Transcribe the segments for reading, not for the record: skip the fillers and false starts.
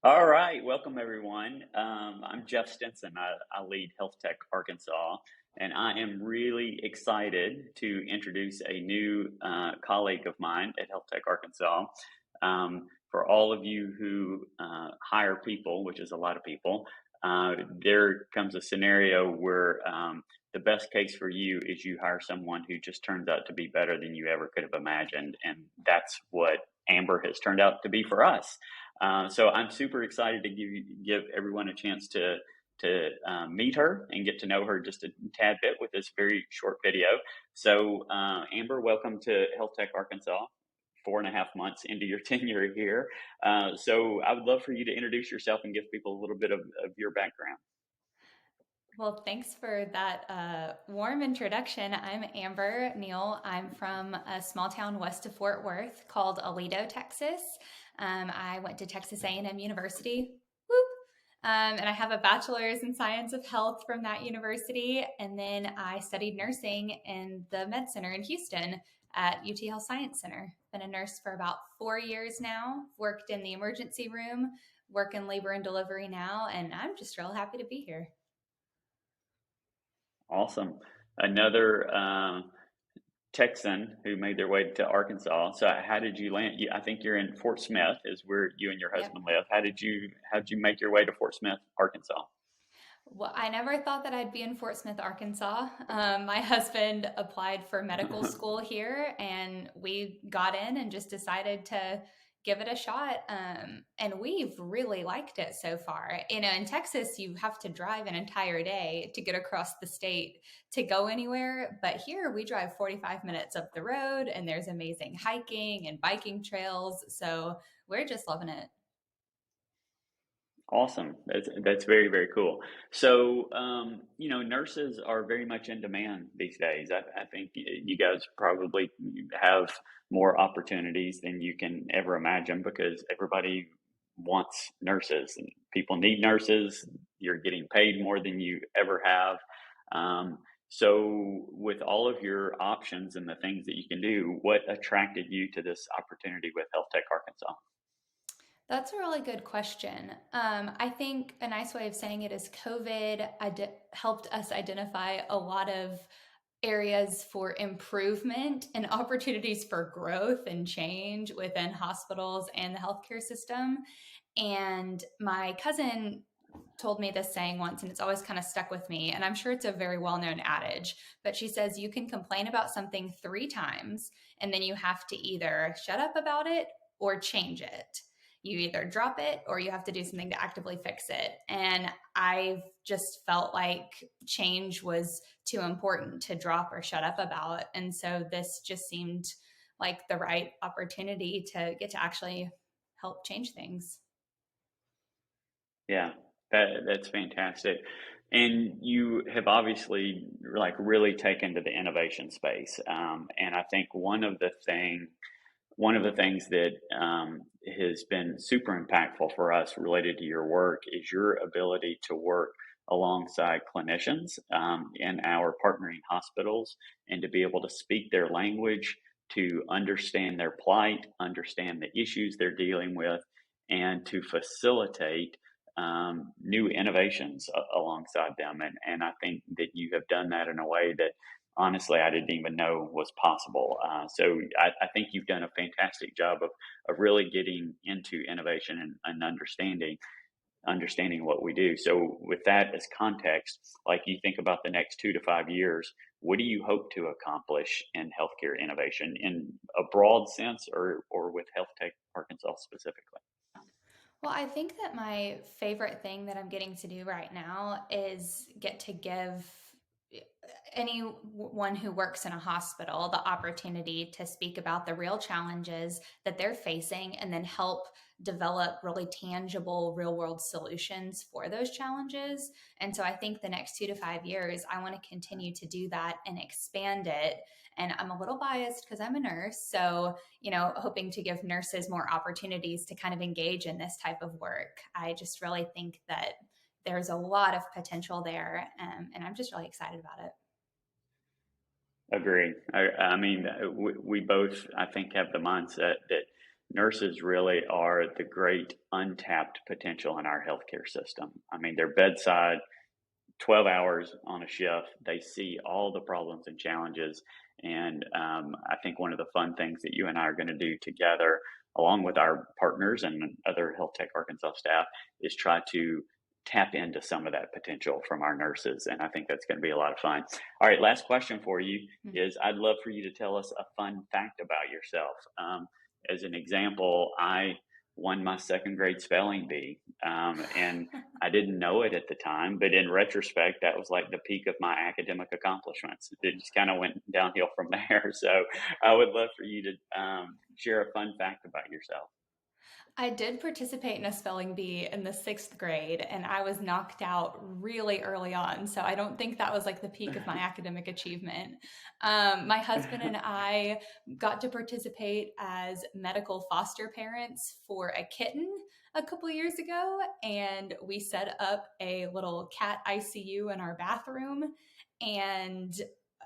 All right, welcome everyone. I'm Jeff Stinson. I lead HealthTech Arkansas, and I am really excited to introduce a new colleague of mine at HealthTech Arkansas. For all of you who hire people, which is a lot of people, there comes a scenario where the best case for you is you hire someone who just turns out to be better than you ever could have imagined, and that's what Amber has turned out to be for us. So I'm super excited to give everyone a chance to meet her and get to know her just a tad bit with this very short video. So Amber, welcome to Health Tech Arkansas. 4.5 months into your tenure here. So I would love for you to introduce yourself and give people a little bit of your background. Well, thanks for that warm introduction. I'm Amber Neal. I'm from a small town west of Fort Worth called Aledo, Texas. I went to Texas A&M University. Whoop. And I have a bachelor's in science of health from that university. And then I studied nursing in the Med Center in Houston at UT Health Science Center. Been a nurse for about 4 years now, worked in the emergency room, work in labor and delivery now, and I'm just real happy to be here. Awesome. Another Texan who made their way to Arkansas. So how did you land? I think you're in Fort Smith is where you and your Yep. husband live. How did you make your way to Fort Smith, Arkansas? Well, I never thought that I'd be in Fort Smith, Arkansas. My husband applied for medical school here, and we got in and just decided to give it a shot. And we've really liked it so far. In Texas, you have to drive an entire day to get across the state to go anywhere. But here, we drive 45 minutes up the road, and there's amazing hiking and biking trails. So we're just loving it. Awesome. That's very, very cool. So, nurses are very much in demand these days. I think you guys probably have more opportunities than you can ever imagine because everybody wants nurses and people need nurses. You're getting paid more than you ever have. So, with all of your options and the things that you can do, what attracted you to this opportunity with Health Tech Arkansas? That's a really good question. I think a nice way of saying it is helped us identify a lot of areas for improvement and opportunities for growth and change within hospitals and the healthcare system. And my cousin told me this saying once, and it's always kind of stuck with me. And I'm sure it's a very well known adage, but she says you can complain about something 3 times, and then you have to either shut up about it or change it. You either drop it or you have to do something to actively fix it. And I've just felt like change was too important to drop or shut up about. And so this just seemed like the right opportunity to get to actually help change things. Yeah, that's fantastic. And you have obviously like really taken to the innovation space. And I think one of the things that has been super impactful for us related to your work is your ability to work alongside clinicians in our partnering hospitals and to be able to speak their language, to understand their plight, understand the issues they're dealing with, and to facilitate new innovations alongside them. And I think that you have done that in a way that honestly I didn't even know was possible. So I think you've done a fantastic job of really getting into innovation and understanding what we do. So with that as context, like you think about the next 2 to 5 years, what do you hope to accomplish in healthcare innovation in a broad sense or with Health Tech Arkansas specifically? Well, I think that my favorite thing that I'm getting to do right now is get to give anyone who works in a hospital the opportunity to speak about the real challenges that they're facing and then help develop really tangible real world solutions for those challenges. And so I think the next 2 to 5 years, I want to continue to do that and expand it. And I'm a little biased because I'm a nurse. So, hoping to give nurses more opportunities to kind of engage in this type of work. I just really think that there's a lot of potential there, and I'm just really excited about it. Agree. I mean, we both, I think, have the mindset that nurses really are the great untapped potential in our healthcare system. I mean, they're bedside 12 hours on a shift. They see all the problems and challenges. And I think one of the fun things that you and I are going to do together, along with our partners and other Health Tech Arkansas staff, is try to tap into some of that potential from our nurses. And I think that's going to be a lot of fun. All right, last question for you is I'd love for you to tell us a fun fact about yourself. As an example, I won my second grade spelling bee. And I didn't know it at the time, but in retrospect, that was like the peak of my academic accomplishments. It just kind of went downhill from there. So I would love for you to share a fun fact about yourself. I did participate in a spelling bee in the sixth grade, and I was knocked out really early on. So I don't think that was like the peak of my academic achievement. My husband and I got to participate as medical foster parents for a kitten a couple years ago, and we set up a little cat ICU in our bathroom. And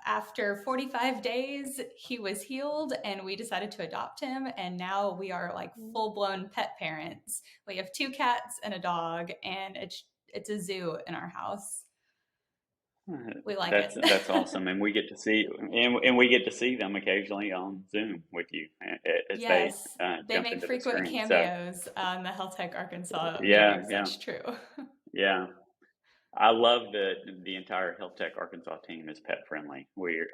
after 45 days, he was healed and we decided to adopt him. And now we are like full blown pet parents. We have two cats and a dog, and it's a zoo in our house. We like it. That's awesome, and we get to see and we get to see them occasionally on Zoom with you as they Yes, they jump make into the frequent screen. So cameos on the HealthTech Arkansas yeah, meetings. yeah, That's true. yeah. I love that the entire Health Tech Arkansas team is pet friendly. We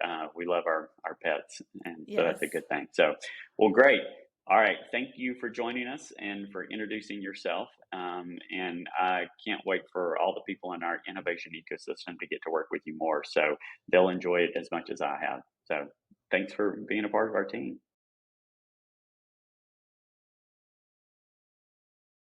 love our pets, and so Yes. that's a good thing. So, well, great. All right, thank you for joining us and for introducing yourself. And I can't wait for all the people in our innovation ecosystem to get to work with you more, so they'll enjoy it as much as I have. So, thanks for being a part of our team.